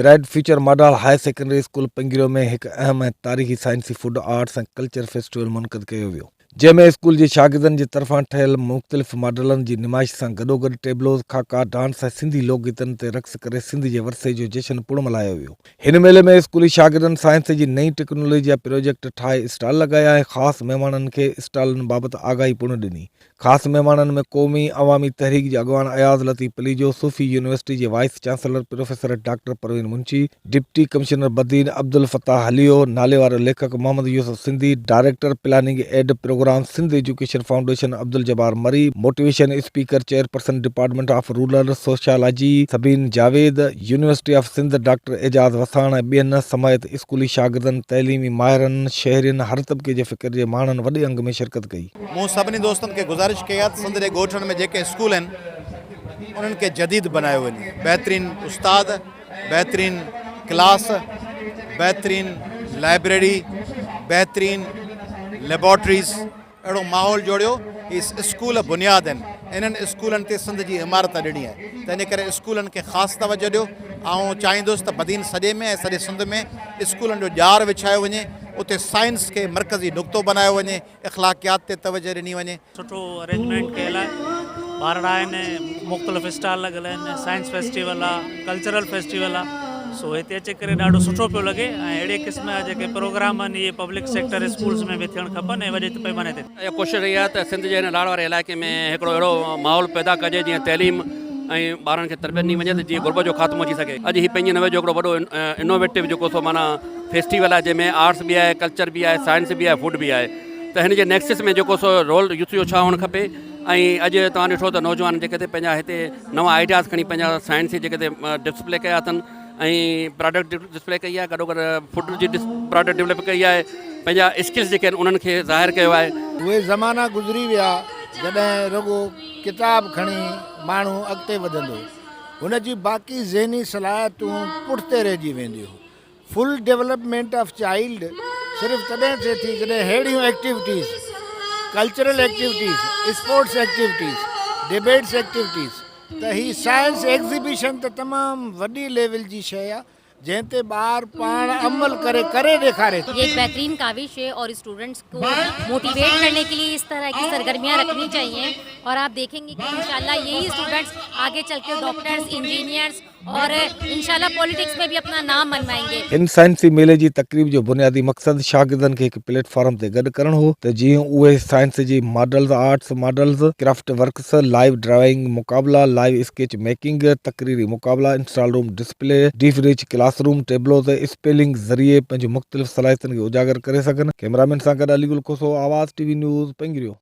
Bright future model higher secondary school Pangrio में एक अहम ऐं तारीख़ी साइंसी फूड आर्ट्स ऐं कल्चर फेस्टिवल मुनक़द कयो वियो, जंहिंमें स्कूल जे शागिर्दनि जे तरफ़ां ठहियल मुख़्तलिफ़ मॉडलनि जी नुमाइश सां गॾोगॾु टेबलोज़, खाका, डांस ऐं सिंधी लोकगीतनि ते रक़्स करे सिंध जे वरसे जो जश्न पिणु मल्हायो वियो। हिन मेले में स्कूली शागिर्दनि साइंस जी नई टेक्नोलॉजी जा प्रोजेक्ट ठाहे स्टॉल लॻाया ऐं ख़ासि महिमाननि खे स्टॉलनि बाबति आगाही पिणु ॾिनी। ख़ासि महिमाननि में क़ौमी अवामी तहरीक जे अॻवान अयाज़ लतीफ़ पलीजो, सूफ़ी यूनिवर्सिटी जे vice chancellor professor doctor Parveen Munshi, deputy commissioner Badin Abdul Fatah Halio, नाले वारो लेखक Mohammad Yousuf Sindhi, director planning and programme Sindh education foundation Abdul Jabbar Mari, motivation speaker chairperson department of rural sociology Sabeen Javed, university of Sindh doctor Ejaz Wasan ऐं ॿियनि समेत स्कूली शागिर्दनि, तइलीमी माहिरनि, शहरियुनि, हर तबके जे फ़िक्र जे माण्हुनि वॾे अंग में शिरकत कई। मूं सभिनी दोस्तनि खे गुज़ारिश कई आहे सिंध जे ॻोठनि में जेके स्कूल आहिनि उन्हनि खे जदीद बनायो वञे, बहितरीन उस्ताद, बहितरीन क्लास, बहितरीन लाइब्रेरी, बहितरीन लेबॉर्ट्रीज़, अहिड़ो माहौल जोड़ियो। इहे स्कूल बुनियाद आहिनि, इन्हनि स्कूलनि ते सिंध जी इमारत ॾिनी आहे, तंहिंजे करे स्कूलनि खे ख़ासि तवजो ॾियो। ऐं चाहींदुसि त बदीन सॼे में ऐं सॼे सिंध में स्कूलनि जो ॼार विछायो वञे, उते साइंस खे मरकज़ी नुक़्तो बनायो वञे, इख़लाक़ियात ते तवजो ॾिनी वञे। सुठो अरेंजमेंट कयल आहे, ॿार आहिनि, मुख़्तलिफ़ स्टॉल लॻल आहिनि, साइंस फेस्टिवल आहे, कल्चरल फेस्टिवल आहे, सो हिते अची करे ॾाढो सुठो पियो लॻे। ऐं अहिड़े क़िस्म जा जेके प्रोग्राम आहिनि इहे पब्लिक सेक्टर स्कूल्स में बि थियणु खपनि ऐं वॾे पैमाने ते। कोशिशि रही आहे त सिंध जे हिन लाड़ वारे इलाइक़े में हिकिड़ो अहिड़ो माहौल पैदा कजे जीअं तइलीम ऐं ॿारनि खे तरबियत ॾिनी वञे त जीअं गुरबत जो ख़ात्मो थी सघे। अॼु हीउ पंहिंजे नवे जो हिकिड़ो वॾो इनोवेटिव जेको सो माना फेस्टिवल आहे, जंहिंमें आर्ट्स बि आहे, कल्चर बि आहे, साइंस बि आहे, फूड बि आहे। त हिन जे नेक्सस में जेको सो रोल यूथ जो छा हुअणु खपे। ऐं अॼु तव्हां ॾिठो त नौजवान जेके पंहिंजा हिते नवां आइडियाज़ खणी पंहिंजा साइंस जेके डिस्प्ले कया अथनि ऐं प्रोडक्ट डिस्प्ले कई आहे, गॾो गॾु फूड जी प्रोडक्ट डेवलप कई आहे, पंहिंजा स्किल्स जेके आहिनि उन्हनि खे ज़ाहिर कयो आहे। उहे ज़माना गुज़री विया जॾहिं रुॻो किताब खणी माण्हू अॻिते वधंदो, हुन जी बाक़ी ज़हनी सलाहियतूं पुठिते रहिजी वेंदियूं। फुल डेवलपमेंट ऑफ चाइल्ड सिर्फ़ु तॾहिं थिए थी जॾहिं अहिड़ियूं activities, cultural activities, sports activities, debates activities, त ही साइंस एग्ज़िबिशन त तमामु वॾी लेवल जी शइ आहे जैसे ते ॿार पाण अमल करे ॾेखारे। ये एक बेहतरीन काविश है और स्टूडेंट्स को मोटिवेट करने के लिए इस तरह की सरगर्मियाँ रखनी चाहिए और आप देखेंगे कि इंशाल्लाह यही स्टूडेंट्स आगे चल के डॉक्टर्स, इंजीनियर्स और इंशाल्लाह पॉलिटिक्स में भी अपना नाम मनवाएंगे। इन साइंसी मेले जी तकरीब जो बुनियादी मक़सद शागिर्दनि खे हिकु प्लेटफॉर्म ते गॾु करणु हो त जीअं उहे साइंस जी models, arts models, craft works, live drawing मुक़ाबला, लाइव स्केच मेकिंग, तकरीरी मुक़ाबला, install room display, deep rich classroom, tableau ते स्पेलिंग ज़रिए पंहिंजूं मुख़्तलिफ़ सलाहियतुनि खे उजागर करे सघनि। कैमरामैन सां गॾु अली गुल खोसो, आवाज़ TV न्यूज़, पंगिरियो।